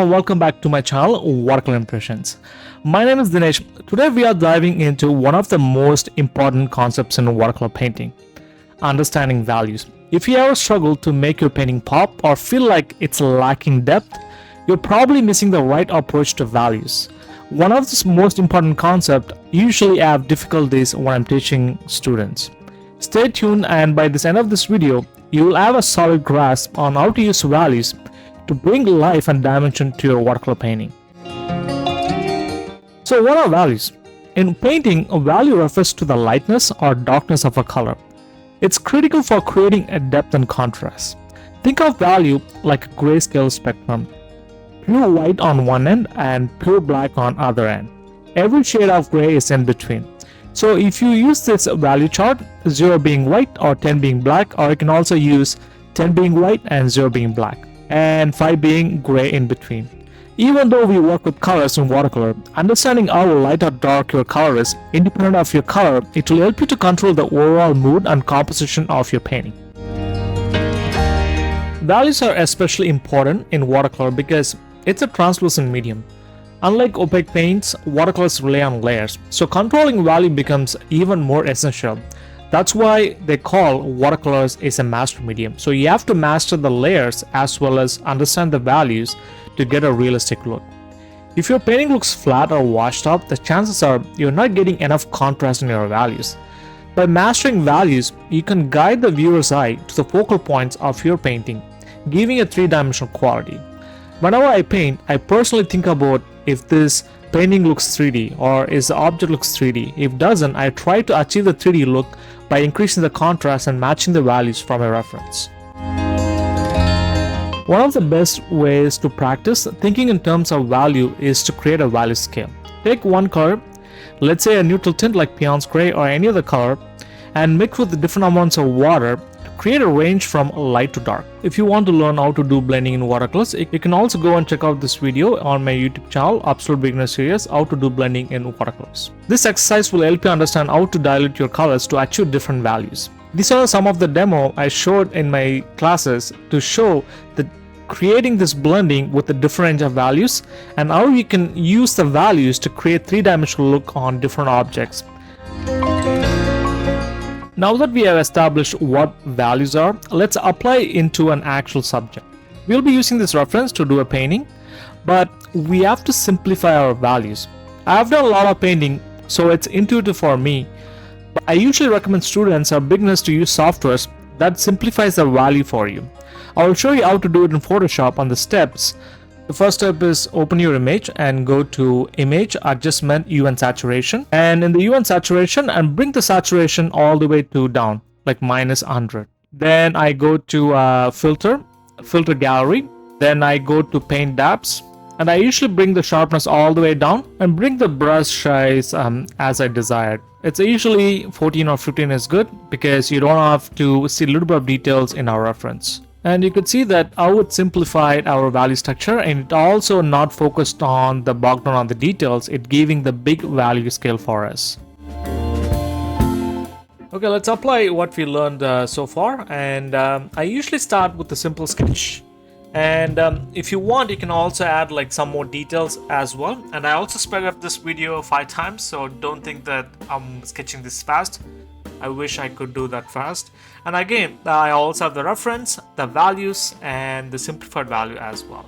Hello and welcome back to my channel Watercolor Impressions. My name is Dinesh. Today we are diving into one of the most important concepts in watercolor painting, understanding values. If you ever struggle to make your painting pop or feel like it's lacking depth, you're probably missing the right approach to values. One of the most important concepts usually I have difficulties when I'm teaching students. Stay tuned, and by the end of this video, you will have a solid grasp on how to use values to bring life and dimension to your watercolor painting. So what are values? In painting, a value refers to the lightness or darkness of a color. It's critical for creating a depth and contrast. Think of value like a grayscale spectrum. Pure white on one end and pure black on other end. Every shade of gray is in between. So if you use this value chart, 0 being white or 10 being black, or you can also use 10 being white and 0 being black, and 5 being gray in between. Even though we work with colors in watercolor, understanding how light or dark your color is independent of your color, it will help you to control the overall mood and composition of your painting. Values are especially important in watercolor because it's a translucent medium. Unlike opaque paints, watercolors rely on layers, so controlling value becomes even more essential. That's why they call watercolors is a master medium. So you have to master the layers as well as understand the values to get a realistic look. If your painting looks flat or washed out, the chances are you're not getting enough contrast in your values. By mastering values, you can guide the viewer's eye to the focal points of your painting, giving a three-dimensional quality. Whenever I paint, I personally think about if this painting looks 3D or is the object looks 3D. If it doesn't, I try to achieve the 3D look by increasing the contrast and matching the values from a reference. One of the best ways to practice thinking in terms of value is to create a value scale. Take one color, let's say a neutral tint like Pion's Gray or any other color, and mix with the different amounts of water to create a range from light to dark. If you want to learn how to do blending in watercolors, you can also go and check out this video on my YouTube channel, Absolute Beginner Series, how to do blending in watercolors. This exercise will help you understand how to dilute your colors to achieve different values. These are some of the demo I showed in my classes to show that creating this blending with a different range of values and how you can use the values to create three-dimensional look on different objects. Now that we have established what values are, let's apply into an actual subject. We'll be using this reference to do a painting, but we have to simplify our values. I've done a lot of painting, so it's intuitive for me, but I usually recommend students or beginners to use softwares that simplifies the value for you. I will show you how to do it in Photoshop on the steps. The first step is open your image and go to Image, Adjustment, Hue and Saturation. And in the Hue and Saturation, and bring the saturation all the way to down, like -100. Then I go to Filter Gallery. Then I go to Paint Depths. And I usually bring the sharpness all the way down and bring the brush size as I desired. It's usually 14 or 15 is good because you don't have to see a little bit of details in our reference. And you could see that how it simplified our value structure, and it also not focused on the bogged down on the details, it giving the big value scale for us. Okay, let's apply what we learned so far, and I usually start with a simple sketch. And if you want, you can also add like some more details as well. And I also sped up this video 5 times, so don't think that I'm sketching this fast. I wish I could do that fast. And again, I also have the reference, the values, and the simplified value as well.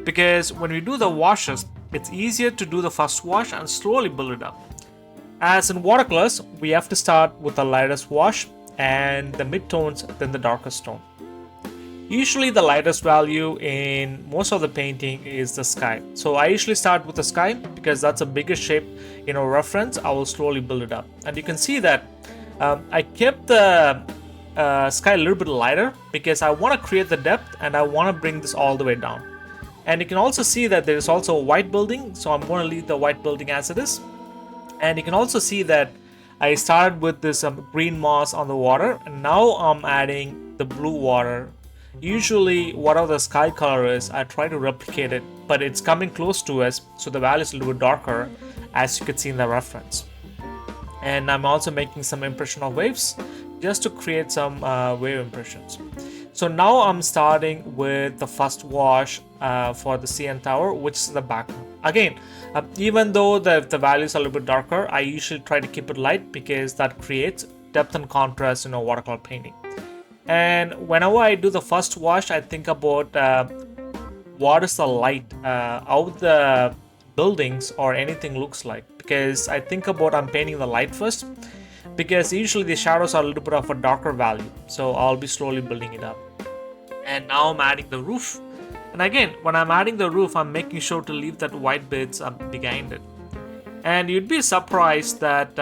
Because when we do the washes, it's easier to do the first wash and slowly build it up. As in watercolors, we have to start with the lightest wash and the mid-tones, then the darkest tone. Usually the lightest value in most of the painting is the sky. So I usually start with the sky because that's a bigger shape in our reference. I will slowly build it up. And you can see that I kept the sky a little bit lighter because I want to create the depth and I want to bring this all the way down. And you can also see that there is also a white building, so I'm going to leave the white building as it is. And you can also see that I started with this green moss on the water, and now I'm adding the blue water. Usually whatever the sky color is, I try to replicate it, but it's coming close to us, so the value is a little bit darker, as you can see in the reference. And I'm also making some impression of waves just to create some wave impressions. So now I'm starting with the first wash for the CN tower, which is the background. Again, even though the values are a little bit darker, I usually try to keep it light because that creates depth and contrast in a watercolor painting. And whenever I do the first wash, I think about what is the light, how the buildings or anything looks like, because I think about I'm painting the light first, because usually the shadows are a little bit of a darker value, so I'll be slowly building it up. And now I'm adding the roof, and again, when I'm adding the roof, I'm making sure to leave that white bits behind it. And you'd be surprised that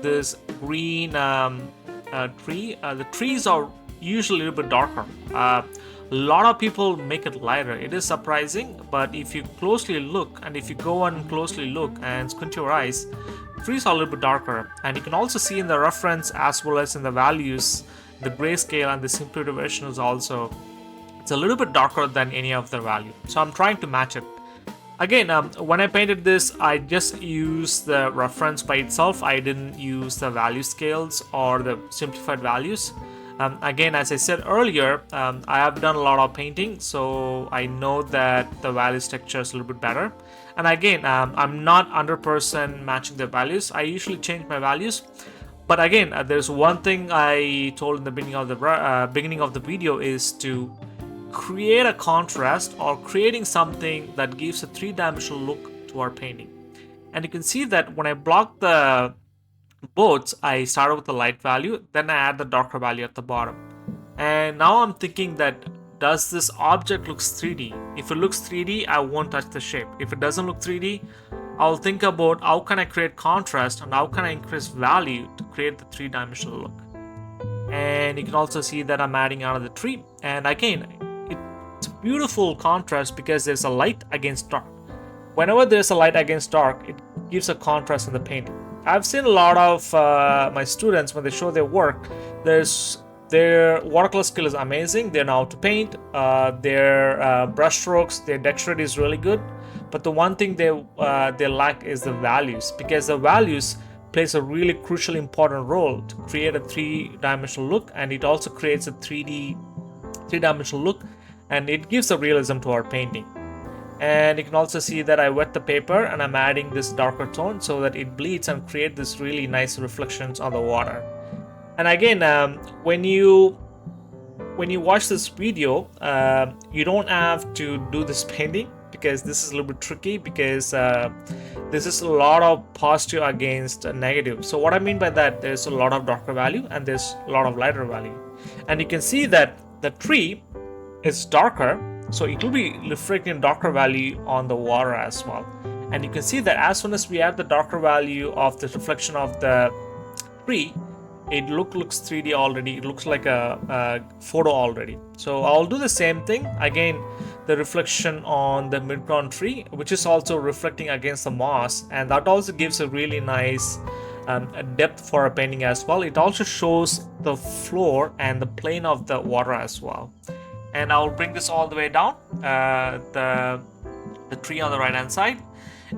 this green tree, the trees are usually a little bit darker. A lot of people make it lighter. It is surprising, but if you closely look, and if you go and closely look and squint your eyes, trees are a little bit darker. And you can also see in the reference as well as in the values, the grayscale and the simplicity version is also, it's a little bit darker than any of the value. So I'm trying to match it. Again, when I painted this, I just used the reference by itself. I didn't use the value scales or the simplified values. Again, as I said earlier, I have done a lot of painting, so I know that the value structure is a little bit better. And again, I'm not 100% matching the values. I usually change my values. But again, there's one thing I told in the beginning of the video is to create a contrast or creating something that gives a three-dimensional look to our painting. And you can see that when I block the boats, I start with the light value, then I add the darker value at the bottom. And now I'm thinking that, does this object looks 3D? If it looks 3D, I won't touch the shape. If it doesn't look 3D, I'll think about how can I create contrast and how can I increase value to create the three-dimensional look. And you can also see that I'm adding another tree. And again, it's a beautiful contrast because there's a light against dark. Whenever there's a light against dark, it gives a contrast in the painting. I've seen a lot of my students, when they show their work, their watercolor skill is amazing. They know how to paint, their brush strokes, their dexterity is really good. But the one thing they lack is the values, because the values plays a really crucial important role to create a three-dimensional look, and it also creates a three-dimensional look, and it gives a realism to our painting. And you can also see that I wet the paper and I'm adding this darker tone so that it bleeds and create this really nice reflections on the water. And again, when you watch this video, you don't have to do this painting, because this is a little bit tricky, because this is a lot of positive against negative. So what I mean by that, there's a lot of darker value and there's a lot of lighter value. And you can see that the tree is darker, so it will be reflecting darker value on the water as well. And you can see that as soon as we add the darker value of the reflection of the tree, it looks 3D already. It looks like a photo already. So I'll do the same thing. Again, the reflection on the midground tree, which is also reflecting against the moss, and that also gives a really nice depth for a painting as well. It also shows the floor and the plane of the water as well. And I'll bring this all the way down, the tree on the right hand side,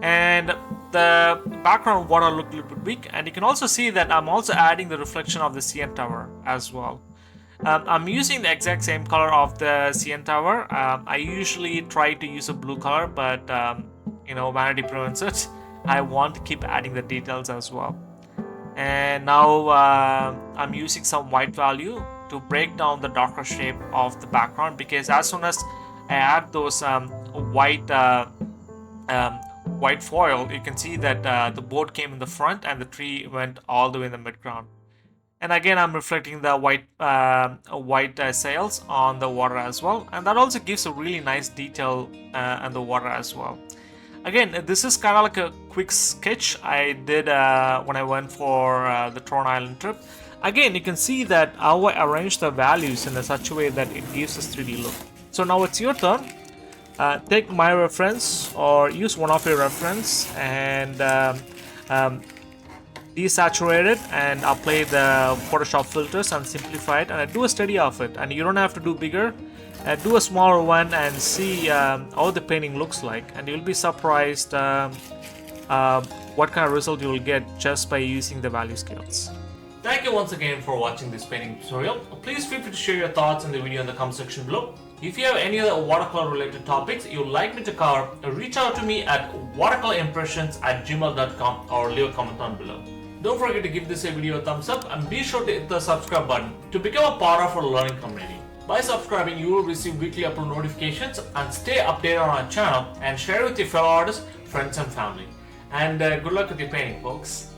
and the background water look a little bit weak. And you can also see that I'm also adding the reflection of the CN tower as well. I'm using the exact same color of the CN tower. I usually try to use a blue color, but vanity prevents it. I want to keep adding the details as well. And now I'm using some white value to break down the darker shape of the background, because as soon as I add those white foil, you can see that the boat came in the front and the tree went all the way in the midground. And again, I'm reflecting the white sails on the water as well, and that also gives a really nice detail on the water as well. Again, this is kind of like a quick sketch I did when I went for the Tron Island trip. Again, you can see that how I arrange the values in such a way that it gives us 3D look. So now it's your turn. Take my reference or use one of your reference and desaturate it and apply the Photoshop filters and simplify it, and do a study of it. And you don't have to do bigger. Do a smaller one and see how the painting looks like, and you'll be surprised what kind of result you will get just by using the value scales. Thank you once again for watching this painting tutorial. Please feel free to share your thoughts in the video in the comment section below. If you have any other watercolor related topics you'd like me to cover, reach out to me at watercolorimpressions@gmail.com or leave a comment down below. Don't forget to give this video a thumbs up and be sure to hit the subscribe button to become a part of our learning community. By subscribing, you will receive weekly upload notifications and stay updated on our channel and share with your fellow artists, friends and family. And good luck with your painting, folks.